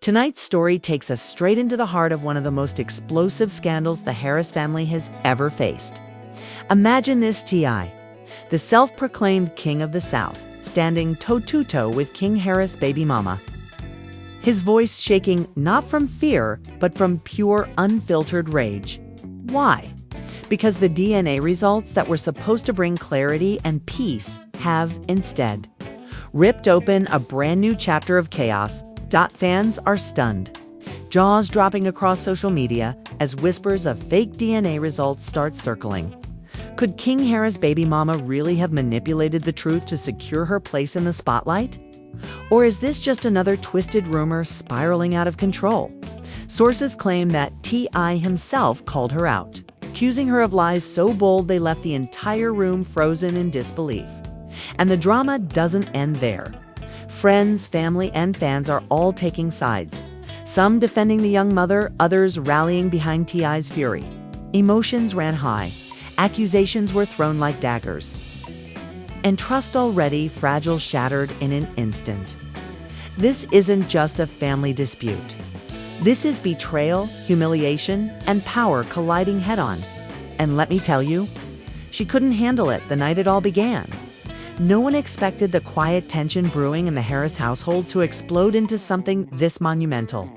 Tonight's story takes us straight into the heart of one of the most explosive scandals the Harris family has ever faced. Imagine this, T.I., the self-proclaimed king of the South, standing toe-to-toe with King Harris' baby mama. His voice shaking not from fear, but from pure, unfiltered rage. Why? Because the DNA results that were supposed to bring clarity and peace have instead ripped open a brand new chapter of chaos. Fans are stunned, jaws dropping across social media as whispers of fake DNA results start circling. Could King Harris' baby mama really have manipulated the truth to secure her place in the spotlight? Or is this just another twisted rumor spiraling out of control? Sources claim that T.I. himself called her out, accusing her of lies so bold they left the entire room frozen in disbelief. And the drama doesn't end there. Friends, family, and fans are all taking sides. Some defending the young mother, others rallying behind T.I.'s fury. Emotions ran high. Accusations were thrown like daggers. And trust already fragile shattered in an instant. This isn't just a family dispute. This is betrayal, humiliation, and power colliding head-on. And let me tell you, she couldn't handle it the night it all began. No one expected the quiet tension brewing in the Harris household to explode into something this monumental.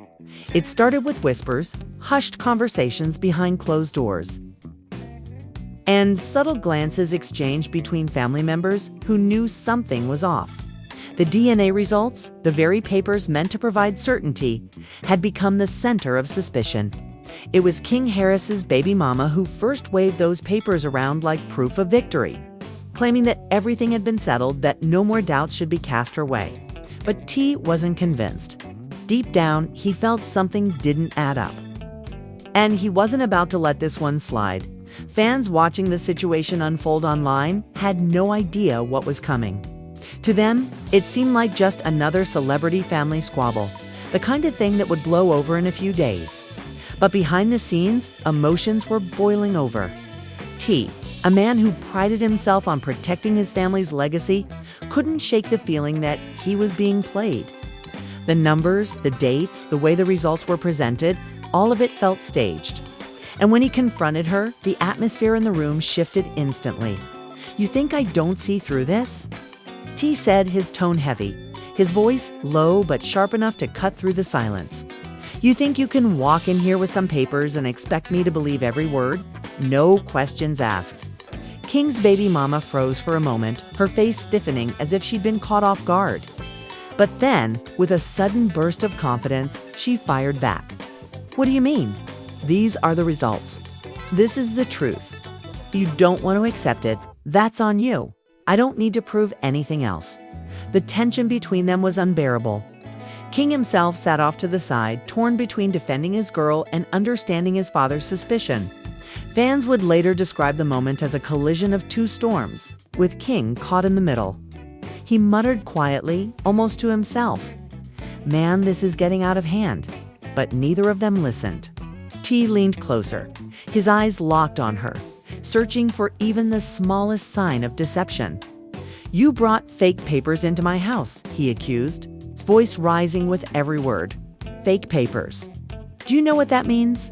It started with whispers, hushed conversations behind closed doors, and subtle glances exchanged between family members who knew something was off. The DNA results, the very papers meant to provide certainty, had become the center of suspicion. It was King Harris's baby mama who first waved those papers around like proof of victory, claiming that everything had been settled, that no more doubts should be cast her way. But T wasn't convinced. Deep down, he felt something didn't add up. And he wasn't about to let this one slide. Fans watching the situation unfold online had no idea what was coming. To them, it seemed like just another celebrity family squabble, the kind of thing that would blow over in a few days. But behind the scenes, emotions were boiling over. T, a man who prided himself on protecting his family's legacy, couldn't shake the feeling that he was being played. The numbers, the dates, the way the results were presented, all of it felt staged. And when he confronted her, the atmosphere in the room shifted instantly. "You think I don't see through this?" T said, his tone heavy, his voice low but sharp enough to cut through the silence. "You think you can walk in here with some papers and expect me to believe every word? No questions asked." King's baby mama froze for a moment, her face stiffening as if she'd been caught off guard. But then, with a sudden burst of confidence, she fired back. "What do you mean? These are the results. This is the truth. If you don't want to accept it, that's on you. I don't need to prove anything else." The tension between them was unbearable. King himself sat off to the side, torn between defending his girl and understanding his father's suspicion. Fans would later describe the moment as a collision of two storms, with King caught in the middle. He muttered quietly, almost to himself, "Man, this is getting out of hand." But neither of them listened. T leaned closer, his eyes locked on her, searching for even the smallest sign of deception. "You brought fake papers into my house," he accused, his voice rising with every word. "Fake papers. Do you know what that means?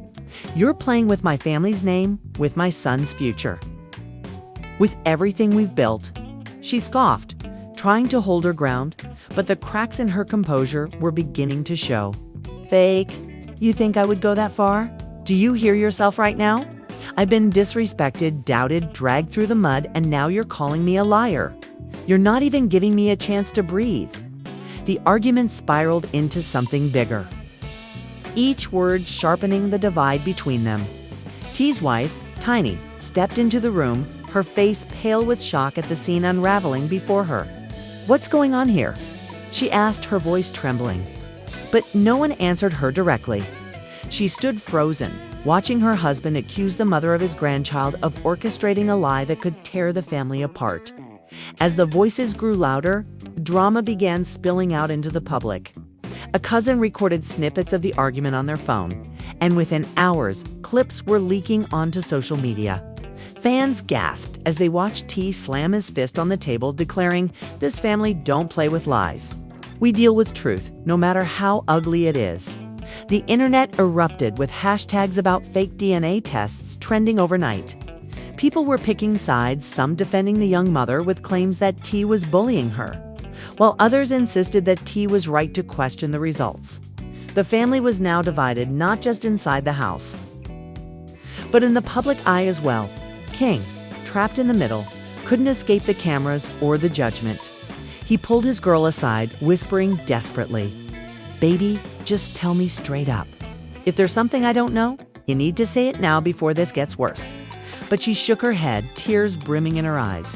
You're playing with my family's name, with my son's future. With everything we've built." She scoffed, trying to hold her ground, but the cracks in her composure were beginning to show. "Fake? You think I would go that far? Do you hear yourself right now? I've been disrespected, doubted, dragged through the mud, and now you're calling me a liar. You're not even giving me a chance to breathe." The argument spiraled into something bigger, each word sharpening the divide between them. T's wife, Tiny, stepped into the room, her face pale with shock at the scene unraveling before her. "What's going on here?" she asked, her voice trembling. But no one answered her directly. She stood frozen, watching her husband accuse the mother of his grandchild of orchestrating a lie that could tear the family apart. As the voices grew louder, drama began spilling out into the public. A cousin recorded snippets of the argument on their phone, and within hours, clips were leaking onto social media. Fans gasped as they watched T slam his fist on the table, declaring, "This family don't play with lies." We deal with truth, no matter how ugly it is. The internet erupted with hashtags about fake DNA tests trending overnight. People were picking sides, some defending the young mother with claims that T was bullying her, while others insisted that T was right to question the results. The family was now divided not just inside the house, but in the public eye as well. King, trapped in the middle, couldn't escape the cameras or the judgment. He pulled his girl aside, whispering desperately, "Baby, just tell me straight up. If there's something I don't know, you need to say it now before this gets worse." But she shook her head, tears brimming in her eyes.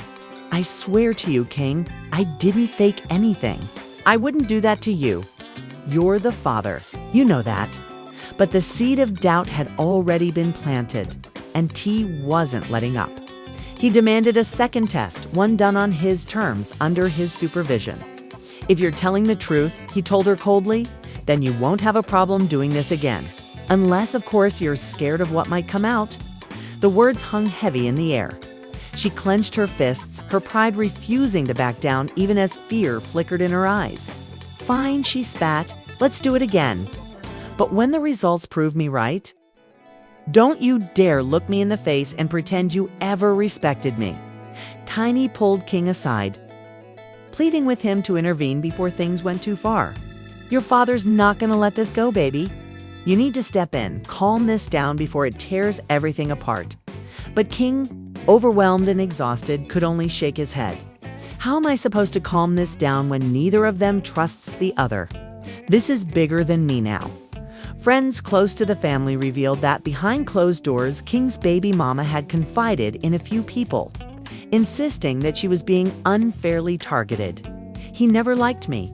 "I swear to you, King, I didn't fake anything. I wouldn't do that to you. You're the father. You know that." But the seed of doubt had already been planted, and T wasn't letting up. He demanded a second test, one done on his terms, under his supervision. "If you're telling the truth," he told her coldly, "then you won't have a problem doing this again. Unless, of course, you're scared of what might come out." The words hung heavy in the air. She clenched her fists, her pride refusing to back down even as fear flickered in her eyes. "Fine," she spat. "Let's do it again. But when the results prove me right, don't you dare look me in the face and pretend you ever respected me." Tiny pulled King aside, pleading with him to intervene before things went too far. "Your father's not going to let this go, baby. You need to step in, calm this down before it tears everything apart." But King, overwhelmed and exhausted, could only shake his head. "How am I supposed to calm this down when neither of them trusts the other? This is bigger than me now." Friends close to the family revealed that behind closed doors, King's baby mama had confided in a few people, insisting that she was being unfairly targeted. "He never liked me,"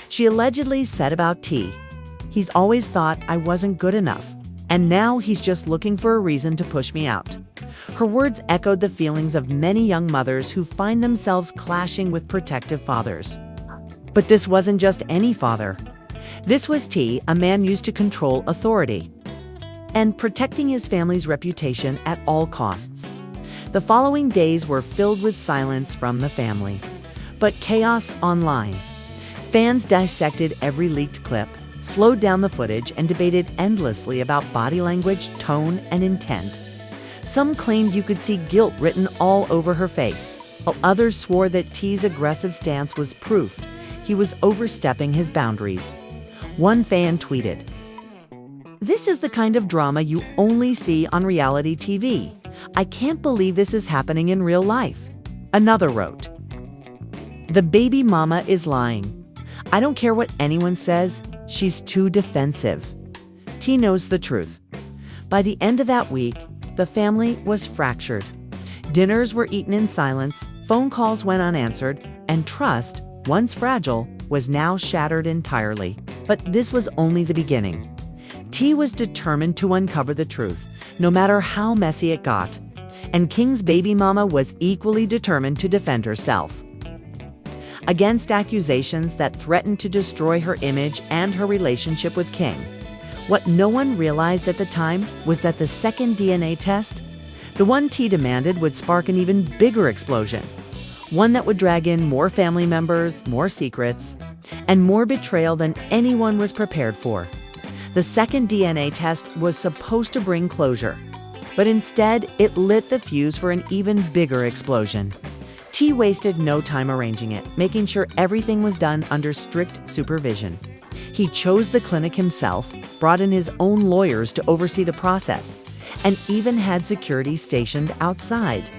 she allegedly said about T. "He's always thought I wasn't good enough, and now he's just looking for a reason to push me out." Her words echoed the feelings of many young mothers who find themselves clashing with protective fathers. But this wasn't just any father. This was T, a man used to control authority and protecting his family's reputation at all costs. The following days were filled with silence from the family, but chaos online. Fans dissected every leaked clip, slowed down the footage, and debated endlessly about body language, tone, and intent. Some claimed you could see guilt written all over her face, while others swore that T's aggressive stance was proof he was overstepping his boundaries. One fan tweeted, "This is the kind of drama you only see on reality TV. I can't believe this is happening in real life." Another wrote, "The baby mama is lying. I don't care what anyone says, she's too defensive." T knows the truth. By the end of that week, the family was fractured. Dinners were eaten in silence, phone calls went unanswered, and trust, once fragile, was now shattered entirely. But this was only the beginning. T was determined to uncover the truth, no matter how messy it got. And King's baby mama was equally determined to defend herself against accusations that threatened to destroy her image and her relationship with King. What no one realized at the time was that the second DNA test, the one T demanded, would spark an even bigger explosion. One that would drag in more family members, more secrets, and more betrayal than anyone was prepared for. The second DNA test was supposed to bring closure, but instead it lit the fuse for an even bigger explosion. T wasted no time arranging it, making sure everything was done under strict supervision. He chose the clinic himself, brought in his own lawyers to oversee the process, and even had security stationed outside.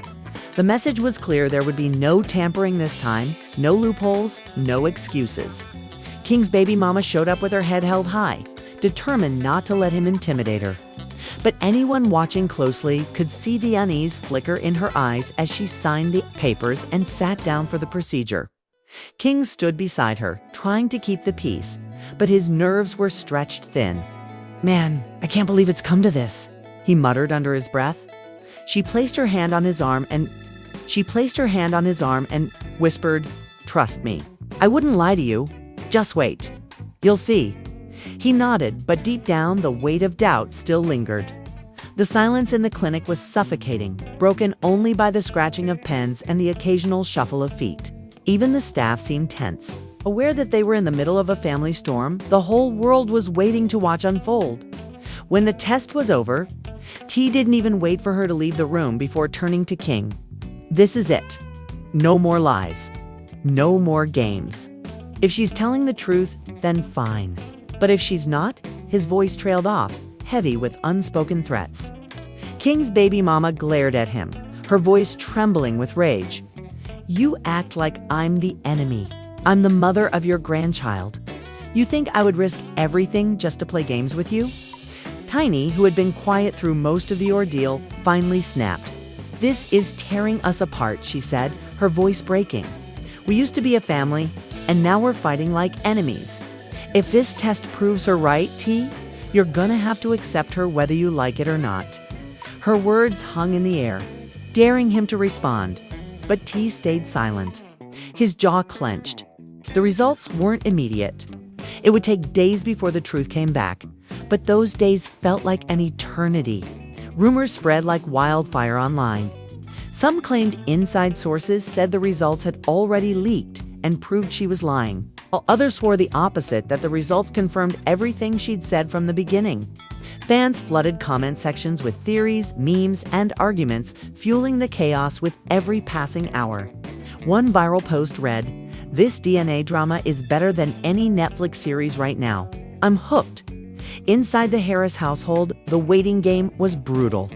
The message was clear: there would be no tampering this time, no loopholes, no excuses. King's baby mama showed up with her head held high, determined not to let him intimidate her. But anyone watching closely could see the unease flicker in her eyes as she signed the papers and sat down for the procedure. King stood beside her, trying to keep the peace, but his nerves were stretched thin. "Man, I can't believe it's come to this," he muttered under his breath. She placed her hand on his arm and whispered, "Trust me. I wouldn't lie to you. Just wait. You'll see." He nodded, but deep down, the weight of doubt still lingered. The silence in the clinic was suffocating, broken only by the scratching of pens and the occasional shuffle of feet. Even the staff seemed tense. Aware that they were in the middle of a family storm, the whole world was waiting to watch unfold. When the test was over, T didn't even wait for her to leave the room before turning to King. This is it. No more lies. No more games. If she's telling the truth, then fine. But if she's not, his voice trailed off, heavy with unspoken threats. King's baby mama glared at him, her voice trembling with rage. You act like I'm the enemy. I'm the mother of your grandchild. You think I would risk everything just to play games with you? Tiny, who had been quiet through most of the ordeal, finally snapped. This is tearing us apart, she said, her voice breaking. We used to be a family, and now we're fighting like enemies. If this test proves her right, T, you're gonna have to accept her whether you like it or not. Her words hung in the air, daring him to respond, but T stayed silent. His jaw clenched. The results weren't immediate. It would take days before the truth came back, but those days felt like an eternity. Rumors spread like wildfire online. Some claimed inside sources said the results had already leaked and proved she was lying, while others swore the opposite, that the results confirmed everything she'd said from the beginning. Fans flooded comment sections with theories, memes, and arguments, fueling the chaos with every passing hour. One viral post read, "This DNA drama is better than any Netflix series right now. I'm hooked." Inside the Harris household, the waiting game was brutal.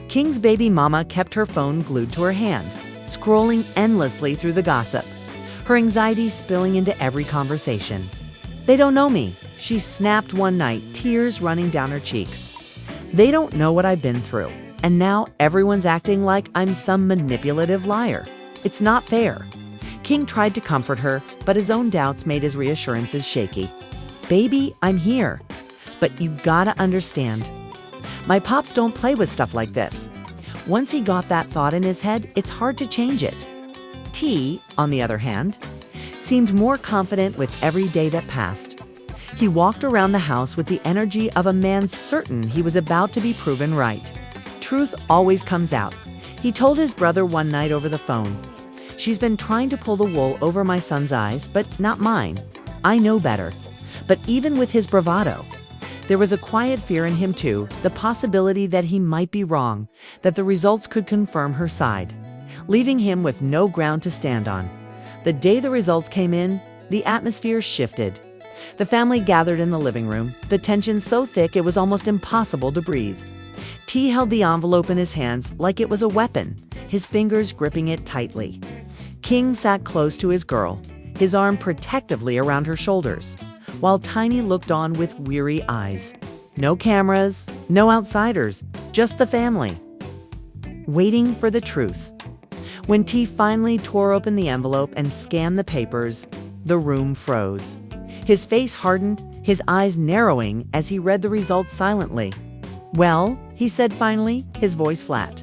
King's baby mama kept her phone glued to her hand, scrolling endlessly through the gossip, her anxiety spilling into every conversation. They don't know me, she snapped one night, tears running down her cheeks. They don't know what I've been through, and now everyone's acting like I'm some manipulative liar. It's not fair. King tried to comfort her, but his own doubts made his reassurances shaky. Baby, I'm here. But you gotta understand. My pops don't play with stuff like this. Once he got that thought in his head, it's hard to change it. T, on the other hand, seemed more confident with every day that passed. He walked around the house with the energy of a man certain he was about to be proven right. Truth always comes out. He told his brother one night over the phone. She's been trying to pull the wool over my son's eyes, but not mine. I know better. But even with his bravado, there was a quiet fear in him too, the possibility that he might be wrong, that the results could confirm her side, leaving him with no ground to stand on. The day the results came in, the atmosphere shifted. The family gathered in the living room, the tension so thick it was almost impossible to breathe. T held the envelope in his hands like it was a weapon, his fingers gripping it tightly. King sat close to his girl, his arm protectively around her shoulders, while Tiny looked on with weary eyes. No cameras, no outsiders, just the family, waiting for the truth. When T finally tore open the envelope and scanned the papers, the room froze. His face hardened, his eyes narrowing as he read the results silently. "Well," he said finally, his voice flat.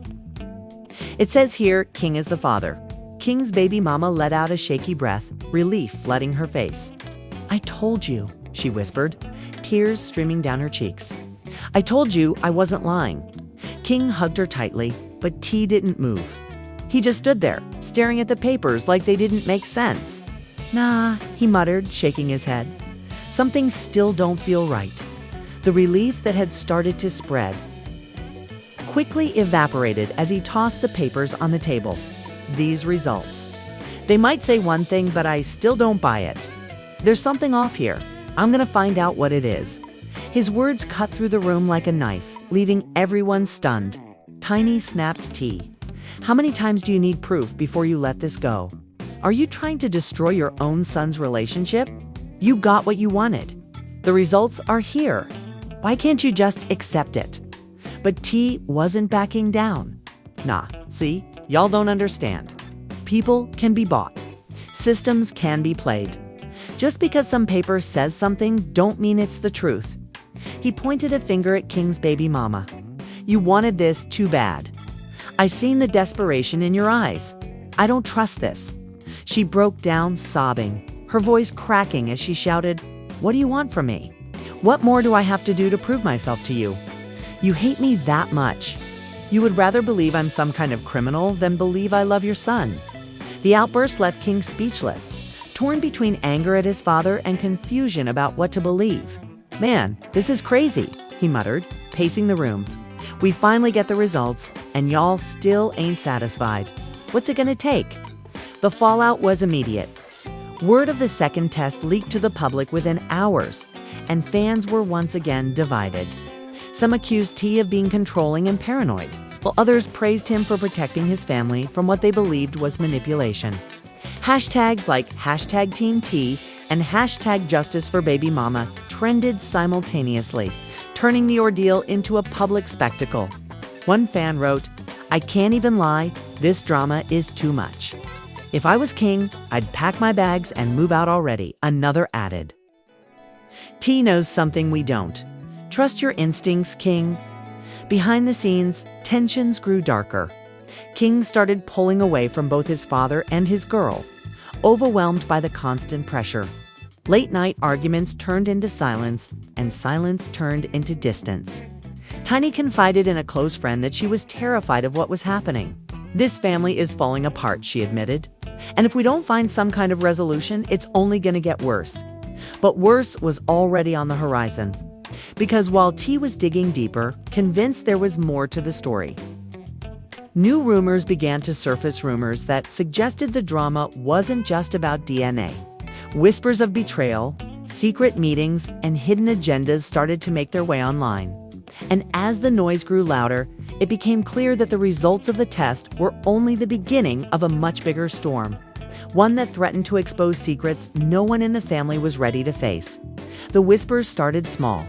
"It says here, King is the father." King's baby mama let out a shaky breath, relief flooding her face. "I told you," she whispered, tears streaming down her cheeks. "I told you I wasn't lying." King hugged her tightly, but T didn't move. He just stood there, staring at the papers like they didn't make sense. "Nah," he muttered, shaking his head. "Something still don't feel right." The relief that had started to spread quickly evaporated as he tossed the papers on the table. These results. They might say one thing, but I still don't buy it. There's something off here. I'm gonna find out what it is. His words cut through the room like a knife, leaving everyone stunned. Tiny snapped T. "How many times do you need proof before you let this go? Are you trying to destroy your own son's relationship? You got what you wanted. The results are here. Why can't you just accept it?" But T wasn't backing down. "Nah, see, y'all don't understand. People can be bought. Systems can be played. Just because some paper says something, don't mean it's the truth." He pointed a finger at King's baby mama. "You wanted this too bad. I've seen the desperation in your eyes. I don't trust this." She broke down sobbing, her voice cracking as she shouted, "What do you want from me? What more do I have to do to prove myself to you? You hate me that much. You would rather believe I'm some kind of criminal than believe I love your son." The outburst left King speechless. torn between anger at his father and confusion about what to believe. "Man, this is crazy," he muttered, pacing the room. "We finally get the results, and y'all still ain't satisfied. What's it gonna take?" The fallout was immediate. Word of the second test leaked to the public within hours, and fans were once again divided. Some accused T of being controlling and paranoid, while others praised him for protecting his family from what they believed was manipulation. Hashtags like #TeamT and #JusticeForBabyMama trended simultaneously, turning the ordeal into a public spectacle. One fan wrote, "I can't even lie, this drama is too much. If I was king, I'd pack my bags and move out already," another added. T knows something we don't. Trust your instincts, King. Behind the scenes, tensions grew darker. King started pulling away from both his father and his girl, overwhelmed by the constant pressure. Late-night arguments turned into silence, and silence turned into distance. Tiny confided in a close friend that she was terrified of what was happening. "This family is falling apart," she admitted. "And if we don't find some kind of resolution, it's only going to get worse." But worse was already on the horizon. Because while T was digging deeper, convinced there was more to the story, new rumors began to surface, rumors that suggested the drama wasn't just about DNA. Whispers of betrayal, secret meetings, and hidden agendas started to make their way online. And as the noise grew louder, it became clear that the results of the test were only the beginning of a much bigger storm, one that threatened to expose secrets no one in the family was ready to face. The whispers started small,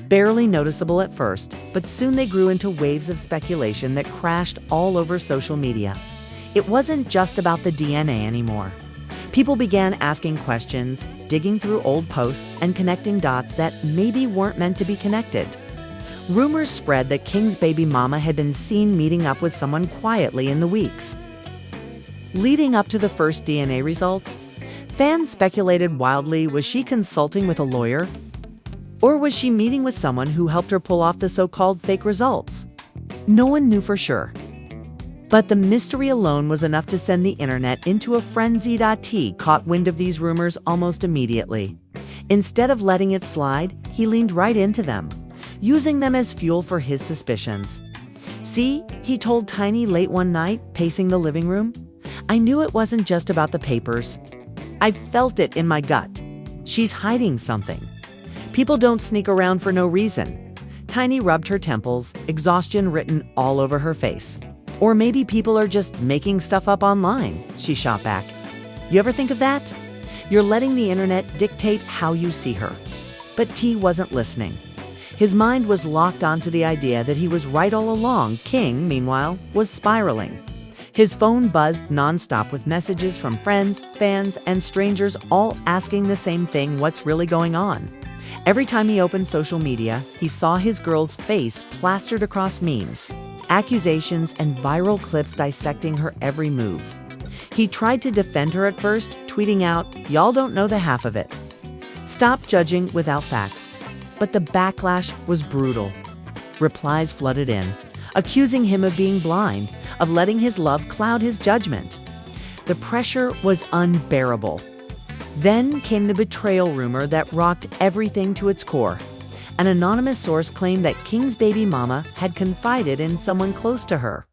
barely noticeable at first, but soon they grew into waves of speculation that crashed all over social media. It wasn't just about the DNA anymore. People began asking questions, digging through old posts, and connecting dots that maybe weren't meant to be connected. Rumors spread that King's baby mama had been seen meeting up with someone quietly in the weeks leading up to the first DNA results. Fans speculated wildly, was she consulting with a lawyer? Or was she meeting with someone who helped her pull off the so-called fake results? No one knew for sure. But the mystery alone was enough to send the internet into a frenzy. T caught wind of these rumors almost immediately. Instead of letting it slide, he leaned right into them, using them as fuel for his suspicions. "See," he told Tiny late one night, pacing the living room. "I knew it wasn't just about the papers. I felt it in my gut. She's hiding something. People don't sneak around for no reason." Tiny rubbed her temples, exhaustion written all over her face. "Or maybe people are just making stuff up online," she shot back. "You ever think of that? You're letting the internet dictate how you see her." But T wasn't listening. His mind was locked onto the idea that he was right all along. King, meanwhile, was spiraling. His phone buzzed nonstop with messages from friends, fans, and strangers, all asking the same thing: what's really going on? Every time he opened social media, he saw his girl's face plastered across memes, accusations, and viral clips dissecting her every move. He tried to defend her at first, tweeting out, "Y'all don't know the half of it. Stop judging without facts." But the backlash was brutal. Replies flooded in, accusing him of being blind, of letting his love cloud his judgment. The pressure was unbearable. Then came the betrayal rumor that rocked everything to its core. An anonymous source claimed that King's baby mama had confided in someone close to her,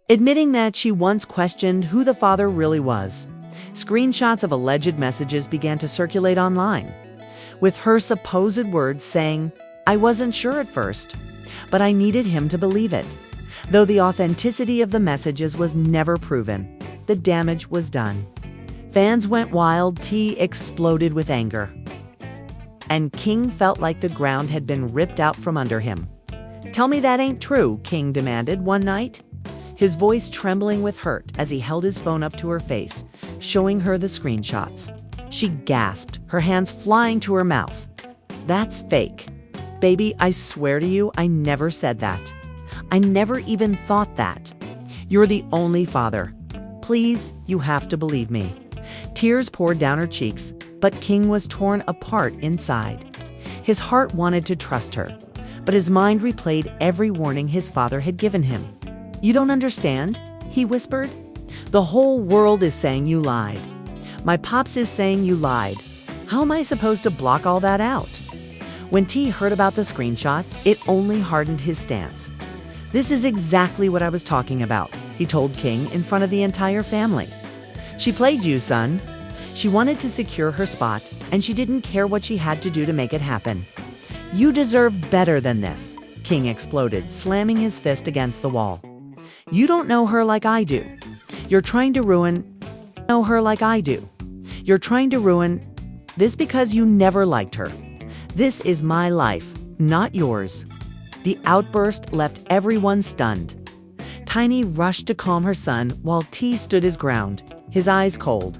admitting that she once questioned who the father really was. Screenshots of alleged messages began to circulate online, with her supposed words saying, "I wasn't sure at first, but I needed him to believe it." Though the authenticity of the messages was never proven, the damage was done. Fans went wild, T exploded with anger, and King felt like the ground had been ripped out from under him. "Tell me that ain't true," King demanded one night, his voice trembling with hurt as he held his phone up to her face, showing her the screenshots. She gasped, her hands flying to her mouth. "That's fake. Baby, I swear to you, I never said that. I never even thought that. You're the only father. Please, you have to believe me." Tears poured down her cheeks, but King was torn apart inside. His heart wanted to trust her, but his mind replayed every warning his father had given him. "You don't understand," he whispered. "The whole world is saying you lied. My pops is saying you lied. How am I supposed to block all that out? When T heard about the screenshots, it only hardened his stance. This is exactly what I was talking about, he told King in front of the entire family. She played you, son. She wanted to secure her spot, and she didn't care what she had to do to make it happen. You deserve better than this, King exploded, slamming his fist against the wall. You don't know her like I do. You're trying to ruin this because you never liked her. This is my life, not yours. The outburst left everyone stunned. Tiny rushed to calm her son while T stood his ground, his eyes cold.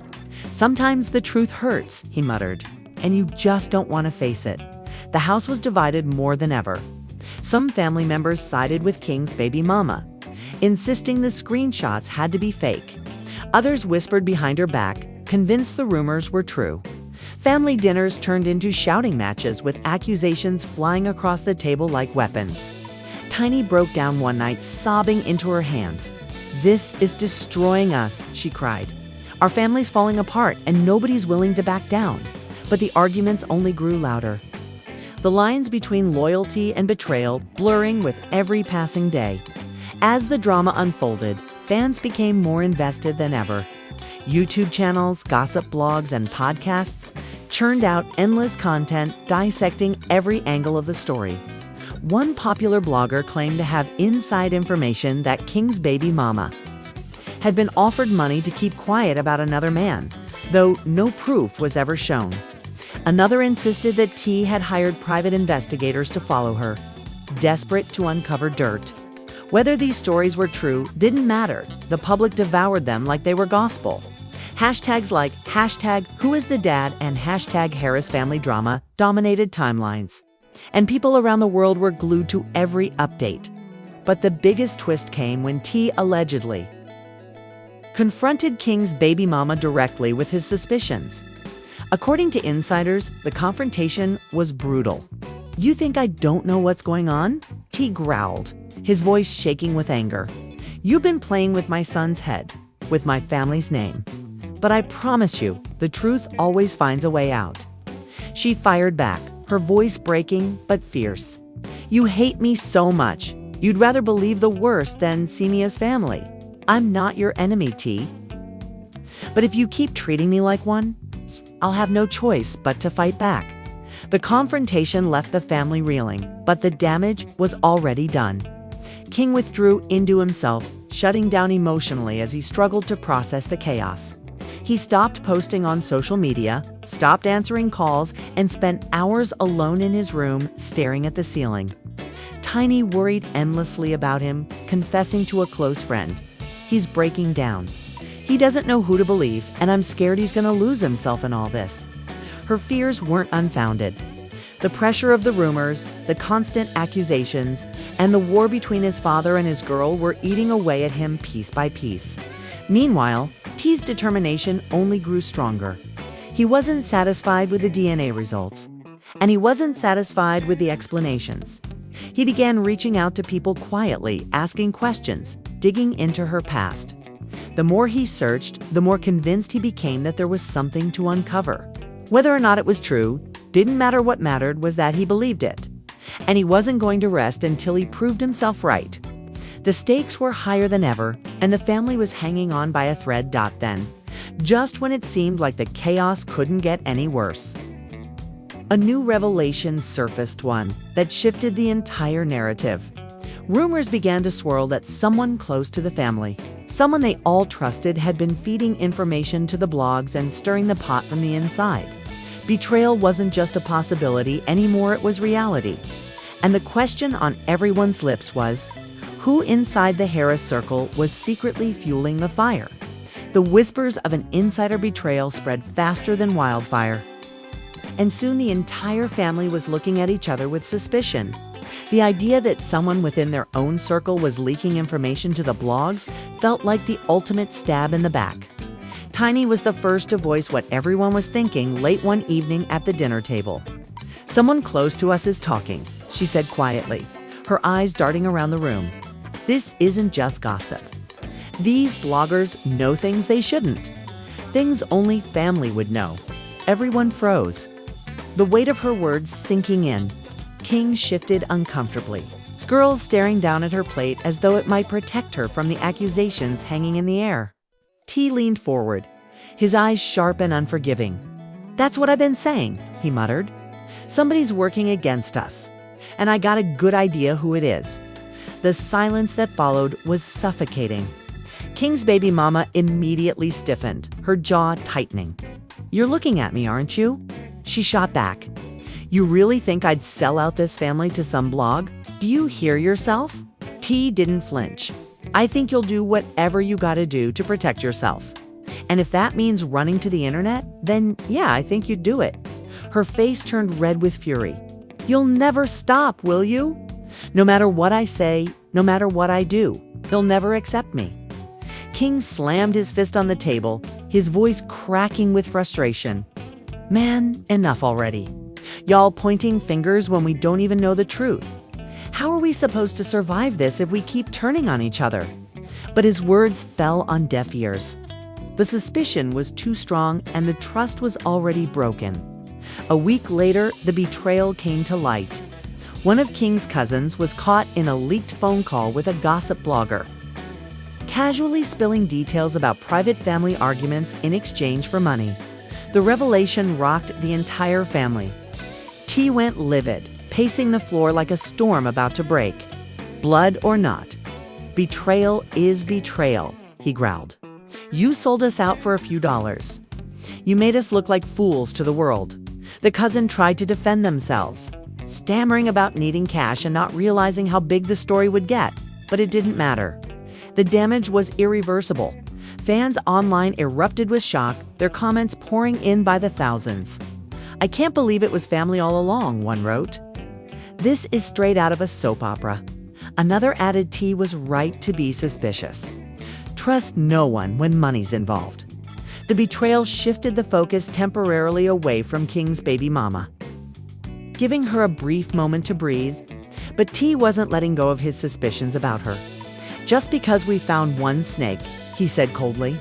Sometimes the truth hurts, he muttered, and you just don't want to face it. The house was divided more than ever. Some family members sided with King's baby mama, insisting the screenshots had to be fake. Others whispered behind her back, convinced the rumors were true. Family dinners turned into shouting matches with accusations flying across the table like weapons. Tiny broke down one night, sobbing into her hands. This is destroying us, she cried. Our family's falling apart and nobody's willing to back down. But the arguments only grew louder. The lines between loyalty and betrayal blurring with every passing day. As the drama unfolded, fans became more invested than ever. YouTube channels, gossip blogs, and podcasts churned out endless content dissecting every angle of the story. One popular blogger claimed to have inside information that King's baby mama had been offered money to keep quiet about another man, though no proof was ever shown. Another insisted that T had hired private investigators to follow her, desperate to uncover dirt. Whether these stories were true didn't matter. The public devoured them like they were gospel. Hashtags like #WhoIsTheDad and #HarrisFamilyDrama dominated timelines. And people around the world were glued to every update. But the biggest twist came when T allegedly confronted King's baby mama directly with his suspicions. According to insiders, the confrontation was brutal. You think I don't know what's going on? T growled, his voice shaking with anger. You've been playing with my son's head, with my family's name. But I promise you, the truth always finds a way out. She fired back, her voice breaking but fierce. You hate me so much. You'd rather believe the worst than see me as family. I'm not your enemy, T. But if you keep treating me like one, I'll have no choice but to fight back. The confrontation left the family reeling, but the damage was already done. King withdrew into himself, shutting down emotionally as he struggled to process the chaos. He stopped posting on social media, stopped answering calls, and spent hours alone in his room staring at the ceiling. Tiny worried endlessly about him, confessing to a close friend. He's breaking down. He doesn't know who to believe, and I'm scared he's going to lose himself in all this. Her fears weren't unfounded. The pressure of the rumors, the constant accusations, and the war between his father and his girl were eating away at him piece by piece. Meanwhile, T's determination only grew stronger. He wasn't satisfied with the DNA results, and he wasn't satisfied with the explanations. He began reaching out to people quietly, asking questions, digging into her past. The more he searched, the more convinced he became that there was something to uncover. Whether or not it was true, didn't matter. What mattered was that he believed it. And he wasn't going to rest until he proved himself right. The stakes were higher than ever, and the family was hanging on by a thread. Then, just when it seemed like the chaos couldn't get any worse, a new revelation surfaced, one that shifted the entire narrative. Rumors began to swirl that someone close to the family, someone they all trusted, had been feeding information to the blogs and stirring the pot from the inside. Betrayal wasn't just a possibility anymore, it was reality. And the question on everyone's lips was, who inside the Harris circle was secretly fueling the fire? The whispers of an insider betrayal spread faster than wildfire. And soon the entire family was looking at each other with suspicion. The idea that someone within their own circle was leaking information to the blogs felt like the ultimate stab in the back. Tiny was the first to voice what everyone was thinking late one evening at the dinner table. Someone close to us is talking, she said quietly, her eyes darting around the room. This isn't just gossip. These bloggers know things they shouldn't. Things only family would know. Everyone froze. The weight of her words sinking in. King shifted uncomfortably, Squirrel staring down at her plate as though it might protect her from the accusations hanging in the air. T leaned forward, his eyes sharp and unforgiving. "That's what I've been saying," he muttered. "Somebody's working against us, and I got a good idea who it is." The silence that followed was suffocating. King's baby mama immediately stiffened, her jaw tightening. "You're looking at me, aren't you?" She shot back. "You really think I'd sell out this family to some blog? Do you hear yourself?" T didn't flinch. "I think you'll do whatever you gotta do to protect yourself. And if that means running to the internet, then yeah, I think you'd do it." Her face turned red with fury. "You'll never stop, will you? No matter what I say, no matter what I do, he'll never accept me." King slammed his fist on the table, his voice cracking with frustration. "Man, enough already. Y'all pointing fingers when we don't even know the truth. How are we supposed to survive this if we keep turning on each other?" But his words fell on deaf ears. The suspicion was too strong and the trust was already broken. A week later, the betrayal came to light. One of King's cousins was caught in a leaked phone call with a gossip blogger, casually spilling details about private family arguments in exchange for money. The revelation rocked the entire family. T went livid, pacing the floor like a storm about to break. "Blood or not, betrayal is betrayal," he growled. "You sold us out for a few dollars. You made us look like fools to the world." The cousin tried to defend themselves, stammering about needing cash and not realizing how big the story would get, but it didn't matter. The damage was irreversible. Fans online erupted with shock, their comments pouring in by the thousands. "I can't believe it was family all along," one wrote. "This is straight out of a soap opera." Another added T was right to be suspicious. Trust no one when money's involved. The betrayal shifted the focus temporarily away from King's baby mama, giving her a brief moment to breathe. But T wasn't letting go of his suspicions about her. "Just because we found one snake," he said coldly,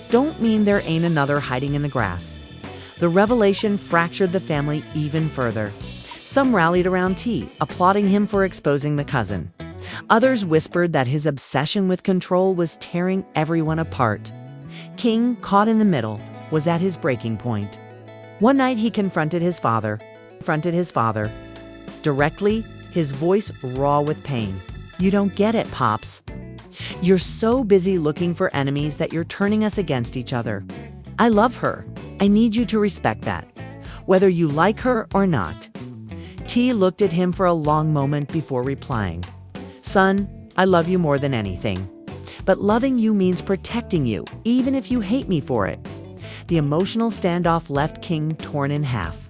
"don't mean there ain't another hiding in the grass." The revelation fractured the family even further. Some rallied around T, applauding him for exposing the cousin. Others whispered that his obsession with control was tearing everyone apart. King, caught in the middle, was at his breaking point. One night he confronted his father directly, his voice raw with pain. "You don't get it, Pops. You're so busy looking for enemies that you're turning us against each other. I love her. I need you to respect that, whether you like her or not." T looked at him for a long moment before replying. "Son, I love you more than anything. But loving you means protecting you, even if you hate me for it." The emotional standoff left King torn in half.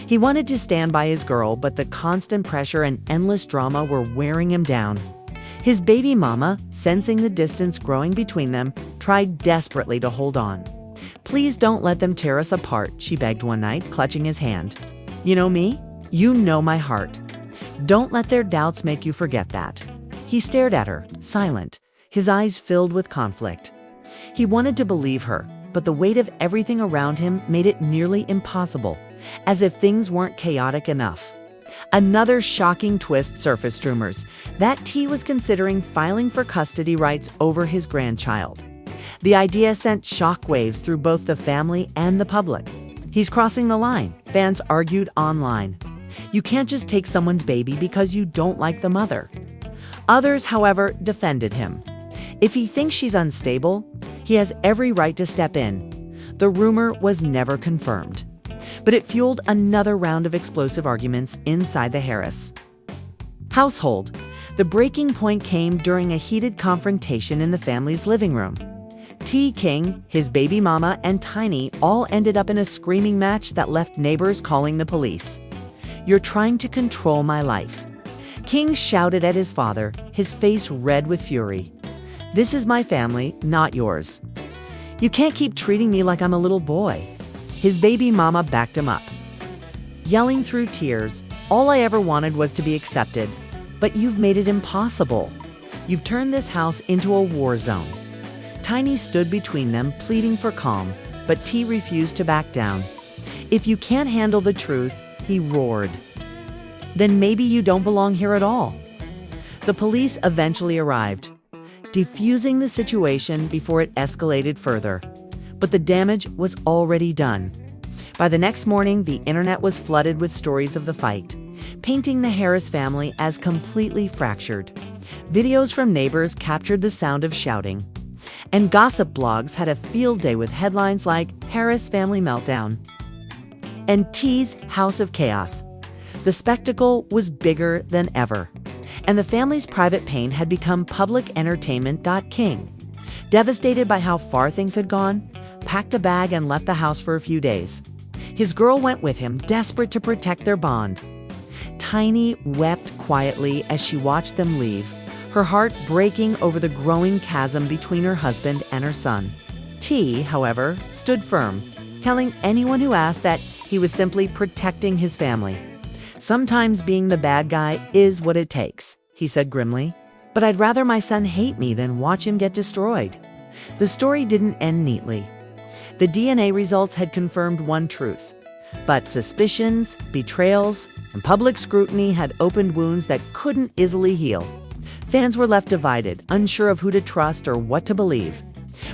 He wanted to stand by his girl, but the constant pressure and endless drama were wearing him down. His baby mama, sensing the distance growing between them, tried desperately to hold on. "Please don't let them tear us apart," she begged one night, clutching his hand. "You know me? You know my heart. Don't let their doubts make you forget that." He stared at her, silent, his eyes filled with conflict. He wanted to believe her, but the weight of everything around him made it nearly impossible, as if things weren't chaotic enough. Another shocking twist surfaced: rumors that T was considering filing for custody rights over his grandchild. The idea sent shockwaves through both the family and the public. "He's crossing the line," fans argued online. "You can't just take someone's baby because you don't like the mother." Others, however, defended him. If he thinks she's unstable, he has every right to step in. The rumor was never confirmed, but it fueled another round of explosive arguments inside the Harris household. The breaking point came during a heated confrontation in the family's living room. T. King, his baby mama, and Tiny all ended up in a screaming match that left neighbors calling the police. "You're trying to control my life," King shouted at his father, his face red with fury. "This is my family, not yours. You can't keep treating me like I'm a little boy." His baby mama backed him up, yelling through tears, "All I ever wanted was to be accepted, but you've made it impossible. You've turned this house into a war zone." Tiny stood between them, pleading for calm. but T refused to back down. "If you can't handle the truth," he roared, "then maybe you don't belong here at all." The police eventually arrived, defusing the situation before it escalated further. But the damage was already done. By the next morning, the internet was flooded with stories of the fight, painting the Harris family as completely fractured. Videos from neighbors captured the sound of shouting, and gossip blogs had a field day with headlines like "Harris Family Meltdown" and "T's House of Chaos." The spectacle was bigger than ever, and the family's private pain had become public entertainment. King, devastated by how far things had gone, packed a bag and left the house for a few days. His girl went with him, desperate to protect their bond. Tiny wept quietly as she watched them leave, her heart breaking over the growing chasm between her husband and her son. T, however, stood firm, telling anyone who asked that he was simply protecting his family. "Sometimes being the bad guy is what it takes," he said grimly. "But I'd rather my son hate me than watch him get destroyed." The story didn't end neatly. The DNA results had confirmed one truth, but suspicions, betrayals, and public scrutiny had opened wounds that couldn't easily heal. Fans were left divided, unsure of who to trust or what to believe.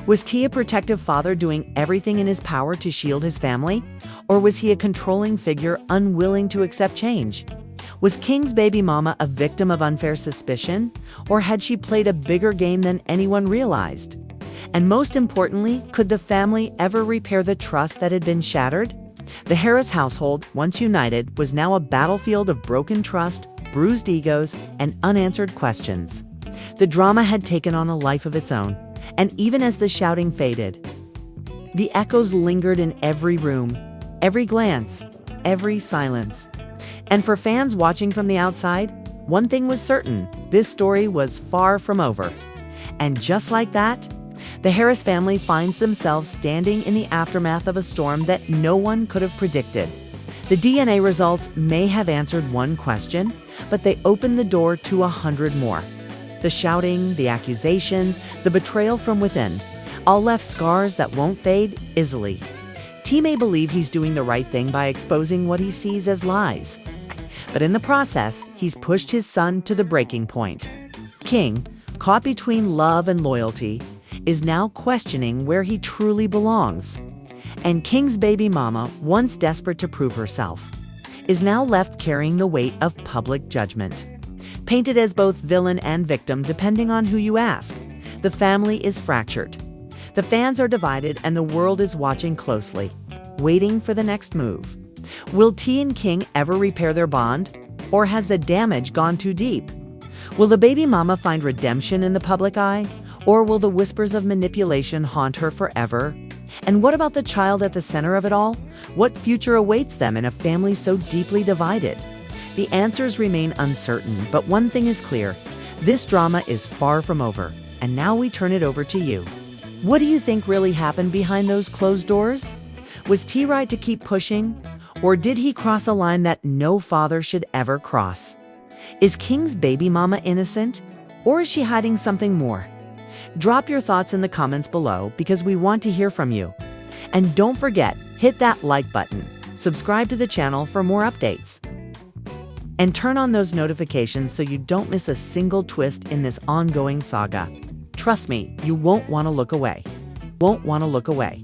Was T a protective father doing everything in his power to shield his family? Or was he a controlling figure unwilling to accept change? Was King's baby mama a victim of unfair suspicion? Or had she played a bigger game than anyone realized? And most importantly, could the family ever repair the trust that had been shattered? The Harris household, once united, was now a battlefield of broken trust, bruised egos, and unanswered questions. The drama had taken on a life of its own, and even as the shouting faded, the echoes lingered in every room, every glance, every silence. And for fans watching from the outside, one thing was certain: this story was far from over. And just like that, the Harris family finds themselves standing in the aftermath of a storm that no one could have predicted. The DNA results may have answered one question, but they opened the door to 100 more. The shouting, the accusations, the betrayal from within, all left scars that won't fade easily. T may believe he's doing the right thing by exposing what he sees as lies, but in the process, he's pushed his son to the breaking point. King, caught between love and loyalty, is now questioning where he truly belongs. And King's baby mama, once desperate to prove herself, is now left carrying the weight of public judgment. Painted as both villain and victim depending on who you ask, the family is fractured. The fans are divided and the world is watching closely, waiting for the next move. Will T and King ever repair their bond? Or has the damage gone too deep? Will the baby mama find redemption in the public eye? Or will the whispers of manipulation haunt her forever? And what about the child at the center of it all? What future awaits them in a family so deeply divided? The answers remain uncertain, but one thing is clear: this drama is far from over. And now we turn it over to you. What do you think really happened behind those closed doors? Was T right to keep pushing? Or did he cross a line that no father should ever cross? Is King's baby mama innocent? Or is she hiding something more? Drop your thoughts in the comments below because we want to hear from you. And don't forget, hit that like button, subscribe to the channel for more updates, and turn on those notifications so you don't miss a single twist in this ongoing saga. Trust me, you won't want to look away. Won't want to look away.